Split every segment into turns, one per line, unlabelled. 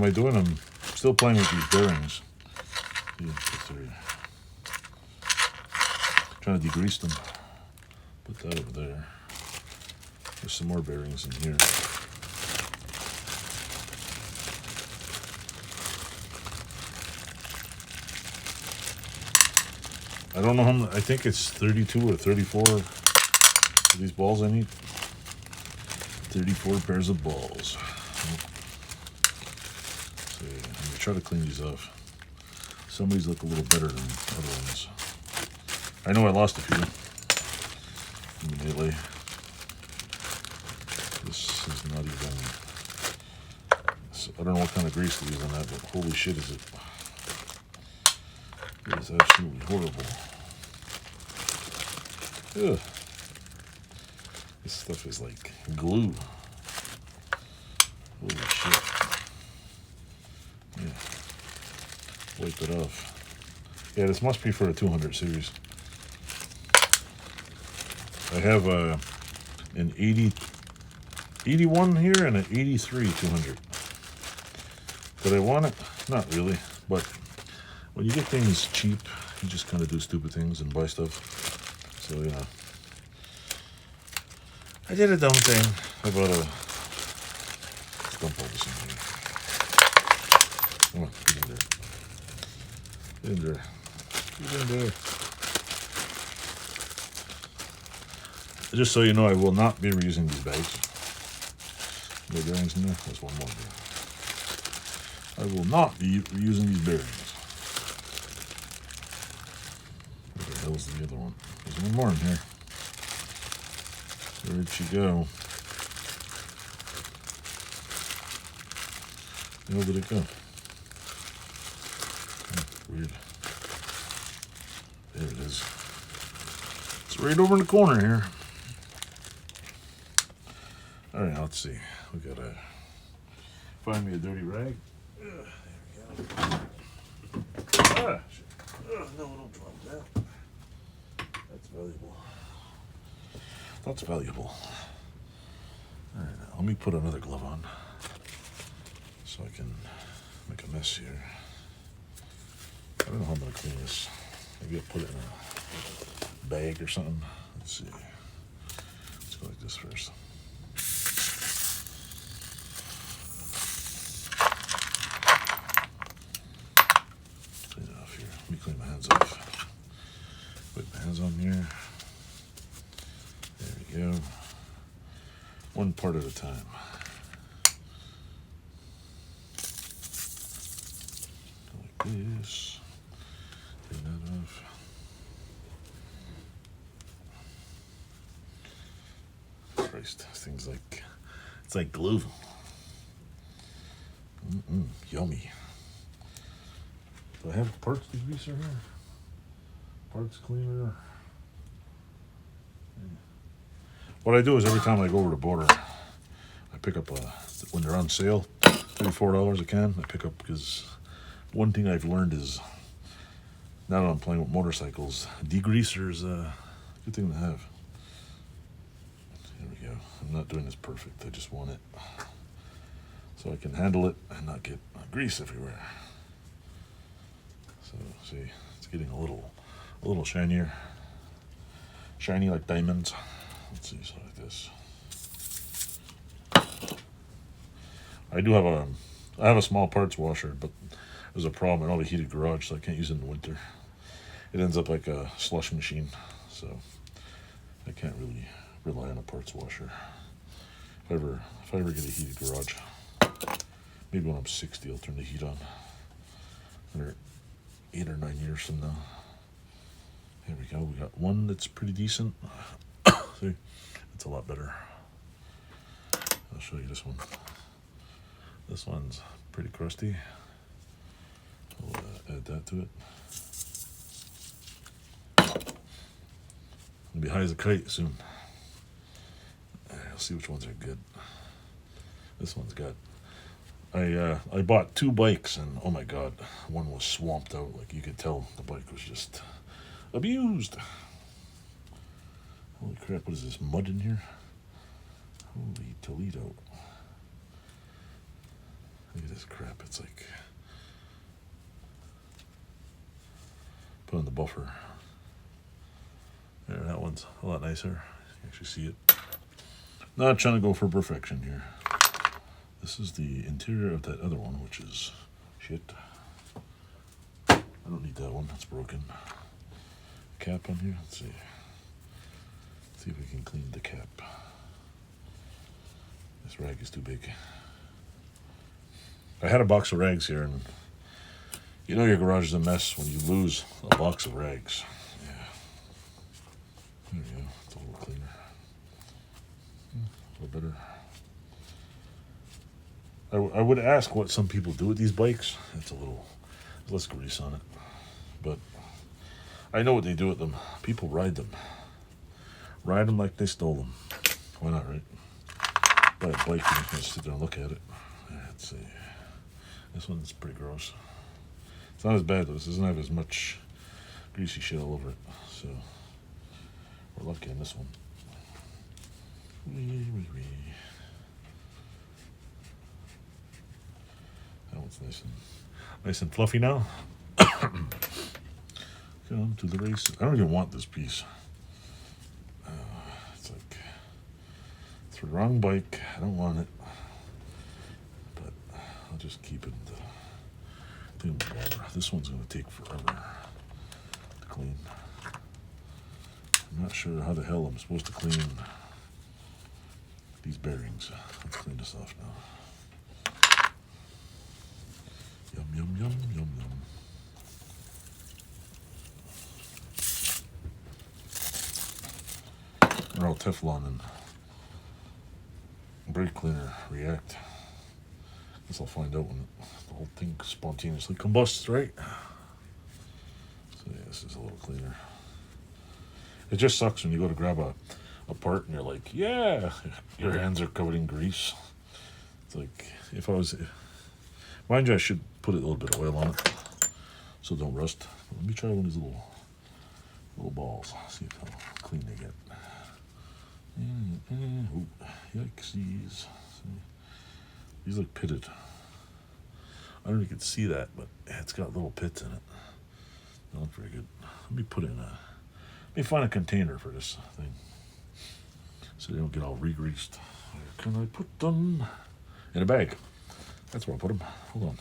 I doing? I'm still playing with these bearings. Yeah, trying to degrease them. Put that over there. There's some more bearings in here. I don't know how many, I think it's 32 or 34 of these balls I need. 34 pairs of balls. So I'm gonna try to clean these off. Some of these look a little better than other ones. I know I lost a few immediately. This is not even, I don't know what kind of grease to use on that, but holy shit is it. It is absolutely horrible. Ugh. This stuff is like glue. Holy shit. Yeah. Wipe it off. Yeah, this must be for a 200 series. I have an 81 here and an 83 200. Did I want it? Not really, but when you get things cheap, you just kind of do stupid things and buy stuff. So, you know. I did a dumb thing. I bought a... Let's dump all this in here. Come on, get in there. Get in there. Get in there. Just so you know, I will not be reusing these bags. No bearings in there. There's one more there. I will not be reusing these bearings. Where the hell's the other one? There's one more in here. Where'd she go? Where did it go? Oh, weird. There it is. It's right over in the corner here. Alright, let's see. We gotta find me a dirty rag. There we go. Ah, shit. No, don't drop that. That's valuable. That's valuable. Alright, now let me put another glove on so I can make a mess here. I don't know how I'm gonna clean this. Maybe I'll put it in a bag or something. Let's see. Let's go like this first. Clean it off here. Let me clean my hands off. Put my hands on here. There we go. One part at a time. Like this. Clean that off. Christ, this thing's like, it's like glue. Yummy. Do I have parts degreaser here? Parts cleaner. What I do is every time I go over the border, I pick up when they're on sale, $34 a can. I pick up because one thing I've learned is now that I'm playing with motorcycles, degreaser is a good thing to have. There we go. I'm not doing this perfect. I just want it so I can handle it and not get grease everywhere. So see, it's getting a little shinier, shiny like diamonds. Let's see, so like this. I have a small parts washer, but there's a problem. I don't have a heated garage, so I can't use it in the winter. It ends up like a slush machine, so I can't really rely on a parts washer. If I ever get a heated garage, maybe when I'm 60, I'll turn the heat on. Another 8 or 9 years from now. Here we go. We got one that's pretty decent. See, it's a lot better. I'll show you this one. This one's pretty crusty. We'll add that to it. It'll be high as a kite soon. I'll see which ones are good. This one's got. I bought 2 bikes and oh my god, one was swamped out. Like you could tell the bike was just abused. Holy crap, what is this, mud in here? Holy Toledo. Look at this crap. It's like put on the buffer. There, that one's a lot nicer. You can actually see it. Not trying to go for perfection here. This is the interior of that other one, which is shit. I don't need that one. That's broken. Cap on here. Let's see. Let's see if we can clean the cap. This rag is too big. I had a box of rags here, and you know your garage is a mess when you lose a box of rags. Yeah. There we go. It's a little cleaner. A little better. I would ask what some people do with these bikes. It's a little less grease on it. But I know what they do with them. People ride them. Ride them like they stole them. Why not, right? Buy a bike, you're just going to sit there and look at it. Let's see. This one's pretty gross. It's not as bad though. This doesn't have as much greasy shit all over it. So we're lucky on this one. That one's nice and fluffy now. Come on to the races. I don't even want this piece. It's like it's the wrong bike. I don't want it, but I'll just keep it. Clean the water. This one's going to take forever to clean. I'm not sure how the hell I'm supposed to clean these bearings. Let's clean this off now. Yum, yum, yum, yum, yum. They're all Teflon and brake cleaner react. Guess I'll find out when the whole thing spontaneously combusts, right? So yeah, this is a little cleaner. It just sucks when you go to grab a part and you're like, yeah, your hands are covered in grease. It's like, if I was, mind you, I should put a little bit of oil on it so it don't rust. Let me try one of these little balls. See how clean they get. Ooh, yikesies. These look pitted. I don't know if you can see that, but it's got little pits in it. They look very good. Let me find a container for this thing so they don't get all re-greased. Where can I put them? In a bag. That's where I'll put them. Hold on.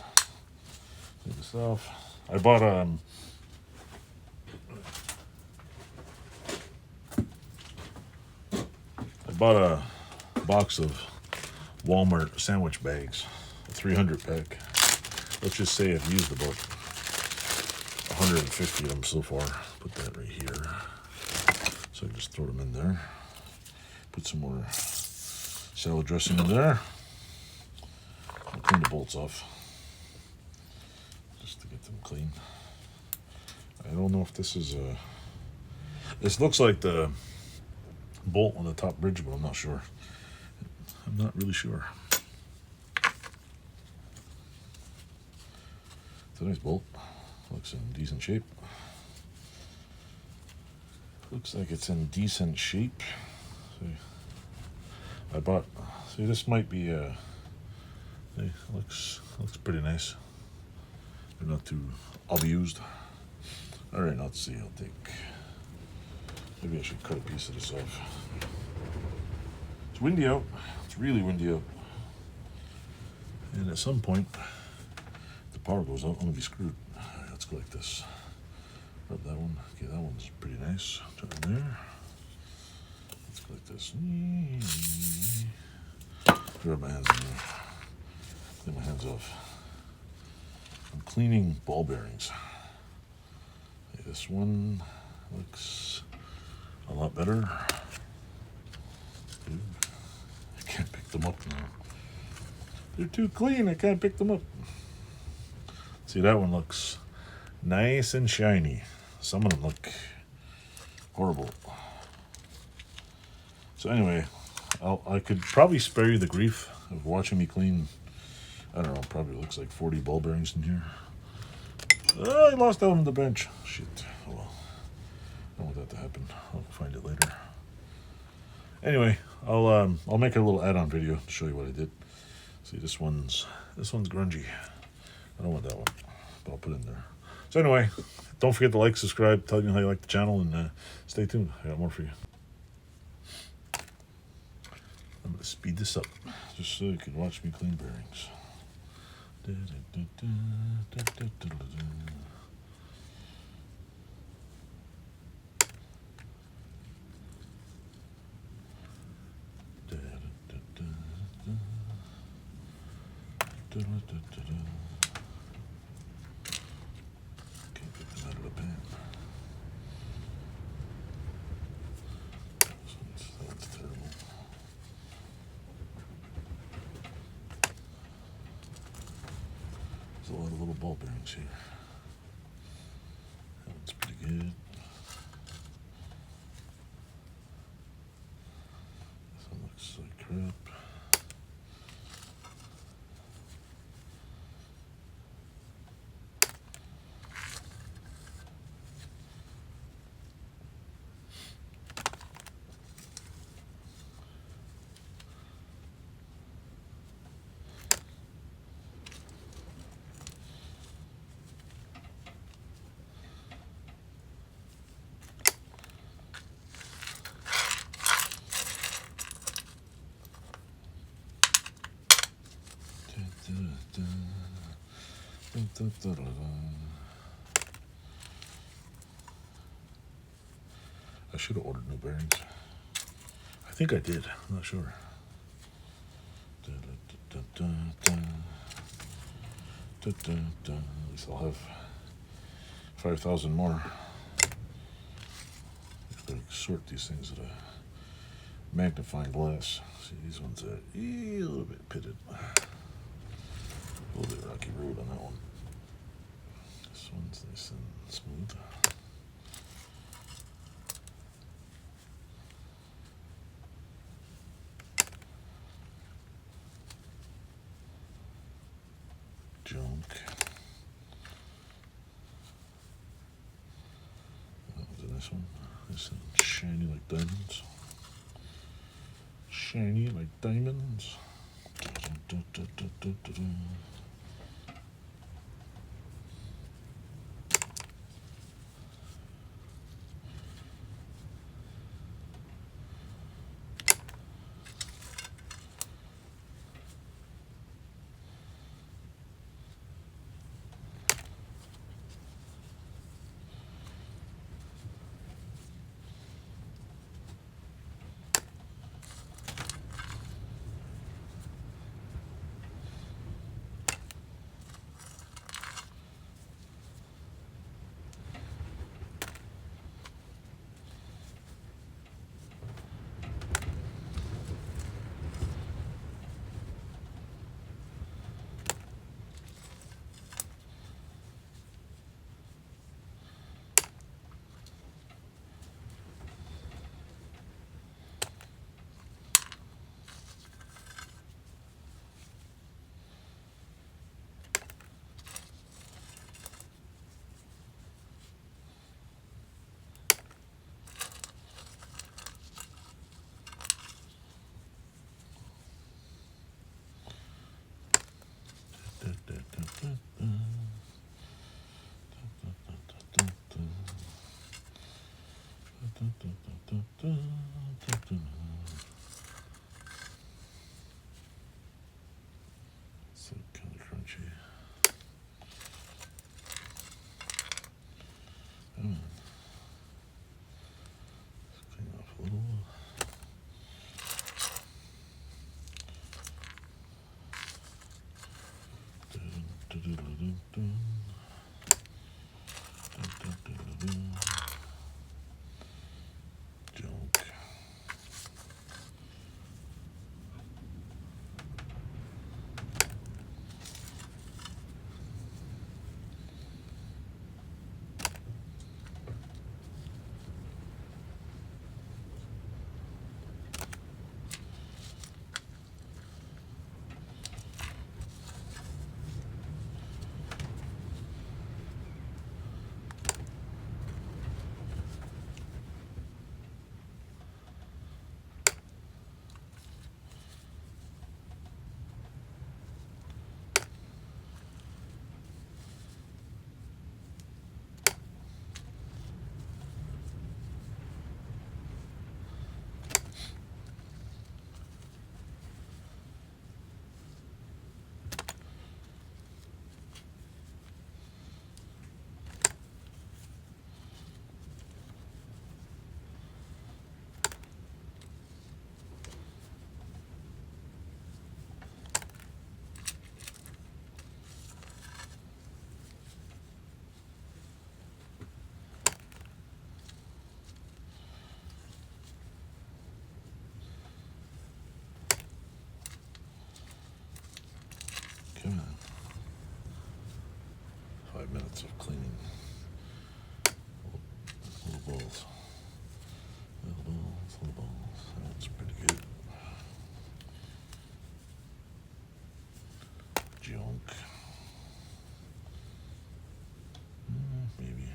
Take this off. I bought a box of Walmart sandwich bags, a 300 pack. Let's just say I've used about 150 of them so far. Put that right here. So I just throw them in there. Put some more salad dressing in there. I'll clean the bolts off just to get them clean. I don't know if this is a... This looks like the bolt on the top bridge, but I'm not sure. I'm not really sure. It's a nice bolt. Looks in decent shape. Looks like it's in decent shape. See, this might be looks pretty nice. They're not too abused. All right, let's see. Maybe I should cut a piece of this off. It's windy out. It's really windy out. And at some point, if the power goes out, I'm gonna be screwed. All right, let's go like this. Rub that one. Okay, that one's pretty nice. Turn it in there. Let's go like this. Rub my hands in there. Clean my hands off. I'm cleaning ball bearings. Okay, this one looks a lot better. I can't pick them up now. They're too clean. I can't pick them up. See, that one looks nice and shiny. Some of them look horrible. So anyway, I could probably spare you the grief of watching me clean. I don't know. Probably looks like 40 ball bearings in here. Oh, I lost that one on the bench. Shit. Oh well. I don't want that to happen. I'll find it later. Anyway, I'll make a little add-on video to show you what I did. See, this one's grungy. I don't want that one, but I'll put it in there. So anyway, don't forget to like, subscribe, tell me how you like the channel, and stay tuned. I got more for you. I'm going to speed this up just so you can watch me clean bearings. Can't get them out of the pan. That one's terrible. There's a lot of little ball bearings here. That one's pretty good. This one looks like crap. I should have ordered new bearings. I think I did. I'm not sure. At least I'll have 5,000 more. I gotta sort these things at a magnifying glass. See, these ones are a little bit pitted. A little bit rocky road on that one. This one's nice and smooth. Junk. That was a nice one. Nice and shiny like diamonds. Shiny like diamonds. of cleaning. Little balls. Little balls, little balls. That's pretty good. Junk. Maybe.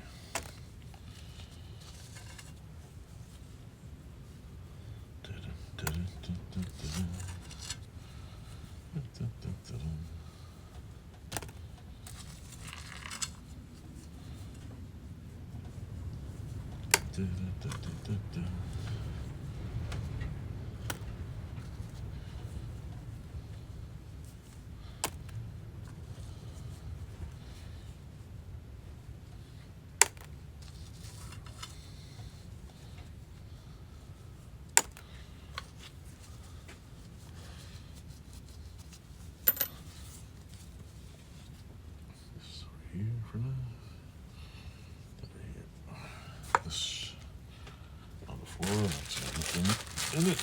Here for now. This on the floor. That's everything in it.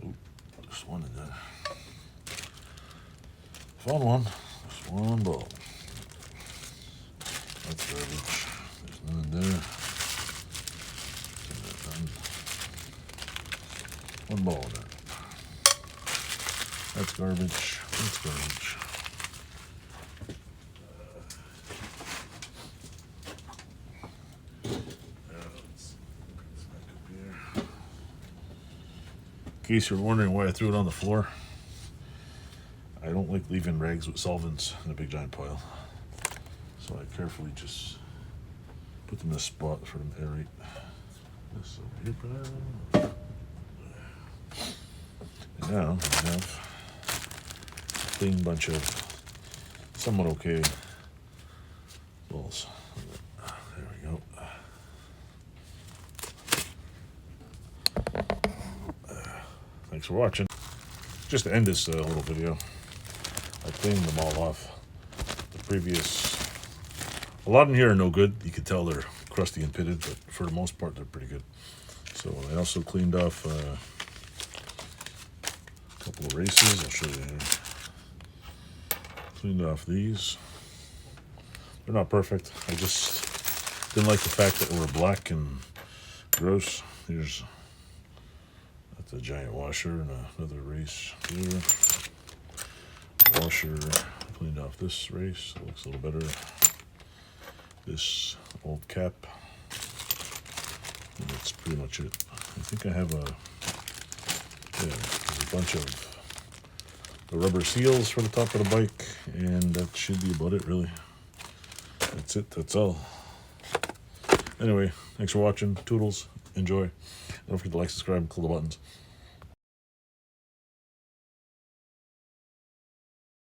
Oh, there's one in there. Found one. There's one ball. That's garbage. There's none in there. One ball in there. That's garbage. That's garbage. In case you're wondering why I threw it on the floor, I don't like leaving rags with solvents in a big giant pile. So I carefully just put them in a spot for them to aerate. This over here for now. And now I have a clean bunch of somewhat okay balls. There we go. Thanks for watching. Just to end this little video, I cleaned them all off. The previous, a lot in here are no good. You can tell they're crusty and pitted, but for the most part, they're pretty good. So I also cleaned off a couple of races. I'll show you here. Cleaned off these. They're not perfect. I just didn't like the fact that they were black and gross. Here's that's a giant washer and another race here. Washer, cleaned off this race. It looks a little better. This old cap. And that's pretty much it. I think I have there's a bunch of the rubber seals for the top of the bike, and that should be about it, really. That's it. That's all. Anyway, thanks for watching. Toodles. Enjoy. Don't forget to like, subscribe, and click the buttons.